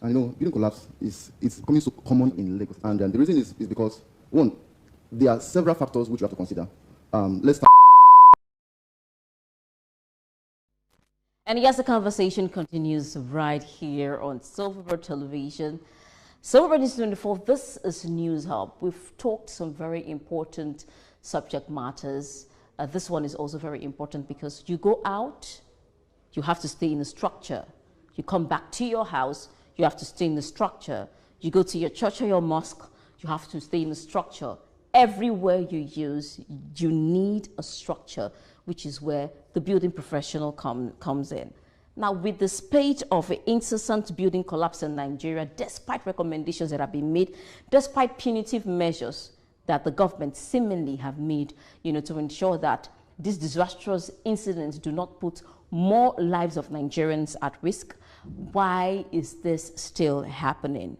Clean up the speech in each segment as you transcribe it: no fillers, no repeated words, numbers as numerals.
And building collapse is becoming so common in Lagos. And the reason is because, one, there are several factors which you have to consider. Let's start. And yes, the conversation continues right here on Silverbird Television. Silverbird News 24, this is News Hub. We've talked some very important subject matters. This one is also very important because you go out, you have to stay in the structure. You come back to your house, you have to stay in the structure. You go to your church or your mosque, you have to stay in the structure. Everywhere you use, you need a structure, which is where the building professional comes in. Now, with the spate of incessant building collapse in Nigeria, despite recommendations that have been made, despite punitive measures that the government seemingly have made, to ensure that these disastrous incidents do not put more lives of Nigerians at risk, why is this still happening?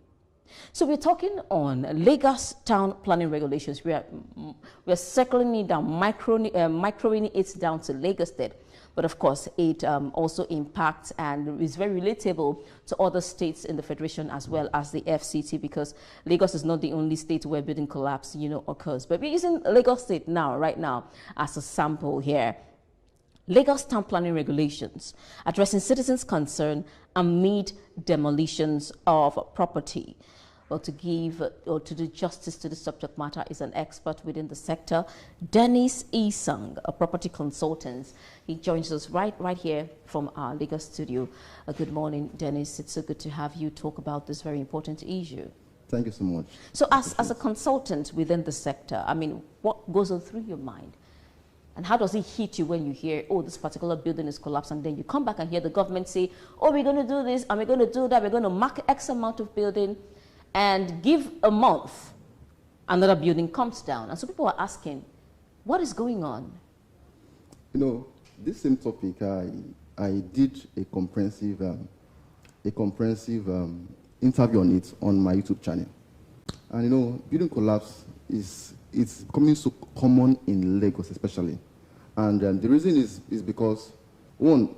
So we're talking on Lagos town planning regulations. We're circling it down, microing it down to Lagos State. But of course, it also impacts and is very relatable to other states in the Federation as well as the FCT, because Lagos is not the only state where building collapse, occurs. But we're using Lagos State right now, as a sample here. Lagos town planning regulations addressing citizens' concern amid demolitions of property. Well, to give or to do justice to the subject matter is an expert within the sector, Dennis Isong, a property consultant. He joins us right here from our Lagos studio. Good morning, Dennis. It's so good to have you talk about this very important issue. Thank you so much. So as a consultant within the sector, I mean, what goes on through your mind? And how does it hit you when you hear, oh, this particular building is collapsed, and then you come back and hear the government say, oh, we're going to do this, and we're going to do that, we're going to mark X amount of building, and give a month, another building comes down. And so people are asking, what is going on? This same topic, I did a comprehensive interview on it on my YouTube channel. And building collapse it's becoming so common in Lagos especially. And the reason is because, one,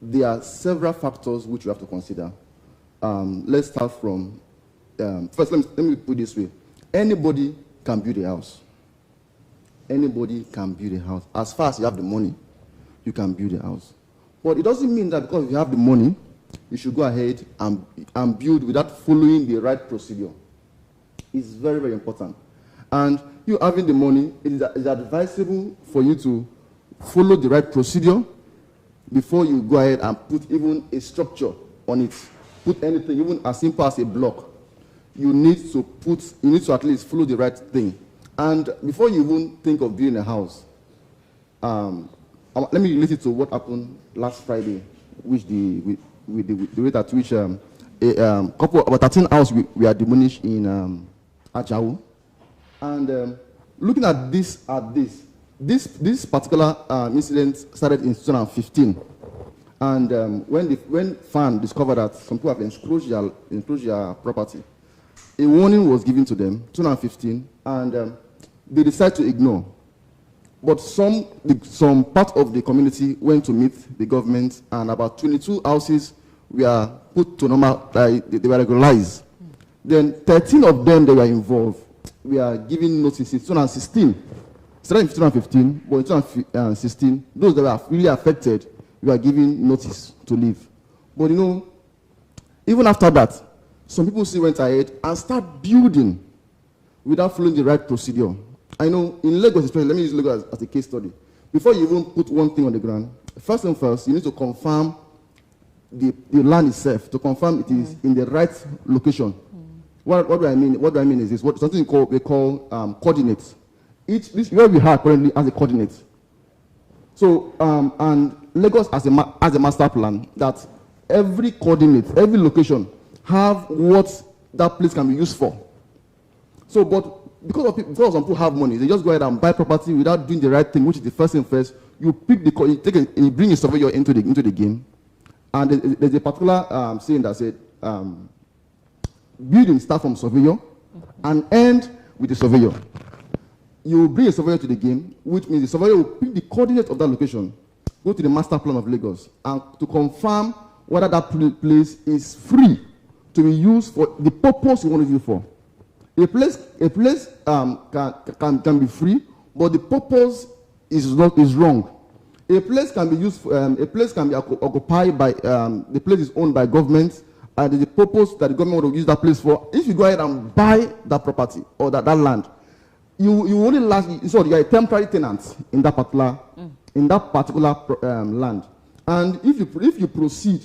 there are several factors which you have to consider. Let's start from, first let me put it this way. Anybody can build a house. Anybody can build a house. As far as you have the money, you can build a house. But it doesn't mean that because you have the money, you should go ahead and build without following the right procedure. It's very, very important. And you having the money, it is advisable for you to follow the right procedure before you go ahead and put even a structure on it. Put anything, even as simple as a block. You need to at least follow the right thing. And before you even think of building a house, let me relate it to what happened last Friday, which the rate at which about 13 houses we are demolished in Ajao. And looking at this particular incident started in 2015. And when FAN discovered that some people have encroached their property, a warning was given to them, 2015, and they decided to ignore. But some part of the community went to meet the government, and about 22 houses were put to normal, they were regularized. Then 13 of them that were involved, we are giving notice in 2016. Started in 2015, but in 2016, those that were really affected, we are giving notice to leave. But even after that, some people still went ahead and start building without following the right procedure. I know in Lagos, especially, let me use Lagos as a case study. Before you even put one thing on the ground, first and first, you need to confirm the land itself, to confirm it is in the right location. What do I mean? What do I mean is this: something we call coordinates. This where we have currently as a coordinate. So and Lagos as a master plan, that every coordinate, every location have what that place can be used for. So, but because some people have money, they just go ahead and buy property without doing the right thing, which is the first thing first. You pick you bring a surveyor into the game, and there's a particular saying that said, building start from surveyor and end with the surveyor. You bring a surveyor to the game, which means the surveyor will pick the coordinate of that location, go to the master plan of Lagos, and to confirm whether that place is free to be used for the purpose you want to use it for. A place can be free, but the purpose is wrong. A place can be used. A place can be occupied by the place is owned by government, and the purpose that the government want to use that place for. If you go ahead and buy that property or that land, you only last. So you are a temporary tenant in that particular land. And if you proceed,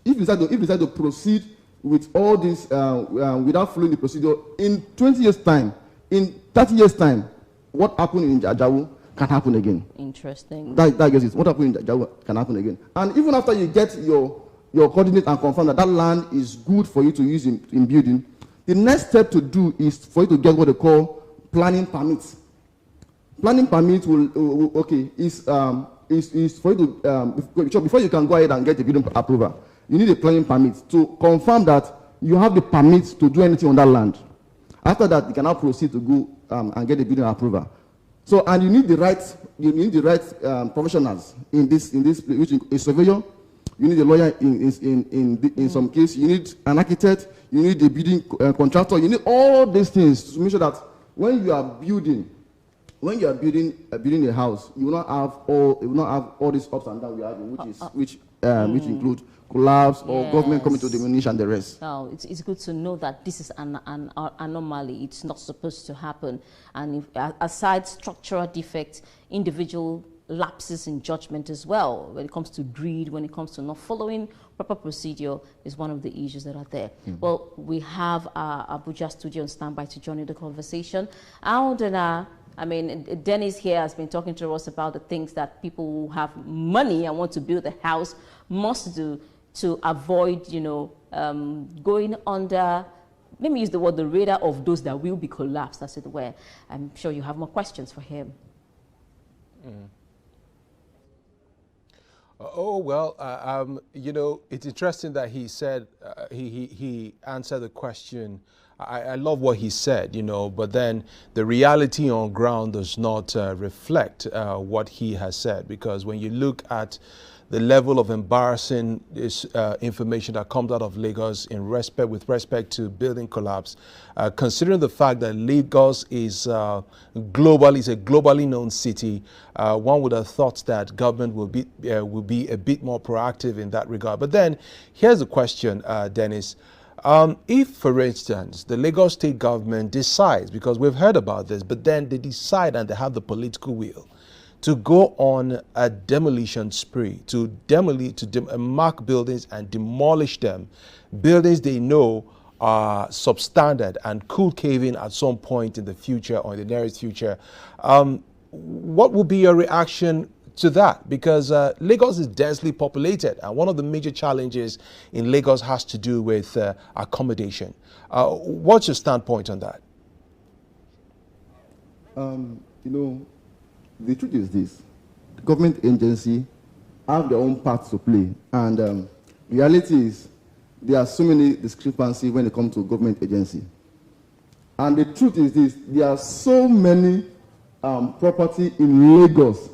if you decide to proceed with all this without following the procedure, in 20 years' time, in 30 years' time, what happened in Ajao can happen again. Interesting. That gets it. What happened in Ajao can happen again. And even after you get your coordinate and confirm that land is good for you to use in building, the next step to do is for you to get what they call planning permits. Planning permit is for you to before you can go ahead and get a building approval, you need a planning permit to confirm that you have the permit to do anything on that land. After that, you can now proceed to go and get a building approval. So, and you need the right professionals in this place, which is a surveyor. You need a lawyer in some case. You need an architect. You need a building contractor. You need all these things to make sure that when you are building a house, you will not have all these ups and downs we have, which include collapse or government coming to demolish and the rest. Now, it's good to know that this is an anomaly. It's not supposed to happen. And aside structural defects, individual lapses in judgment as well, when it comes to greed, when it comes to not following proper procedure, is one of the issues that are there. Well, we have our Abuja studio on standby to join in the conversation. Dennis here has been talking to us about the things that people who have money and want to build a house must do to avoid, going under, let me use the word, the radar of those that will be collapsed, as it were. I'm sure you have more questions for him. It's interesting that he said, he answered the question. I love what he said, but then the reality on ground does not reflect what he has said, because when you look at the level of embarrassing information that comes out of Lagos with respect to building collapse, considering the fact that Lagos is a globally known city, one would have thought that government will be a bit more proactive in that regard. But then here's the question, Dennis. If, for instance, the Lagos state government decides, because we've heard about this, but then they decide and they have the political will to go on a demolition spree, to mark buildings and demolish them, buildings they know are substandard and could cave in at some point in the future or in the nearest future, what would be your reaction to that? Because Lagos is densely populated, and one of the major challenges in Lagos has to do with accommodation. What's your standpoint on that? The truth is this: the government agency have their own part to play, and reality is there are so many discrepancies when it comes to government agency. And the truth is this: there are so many property in Lagos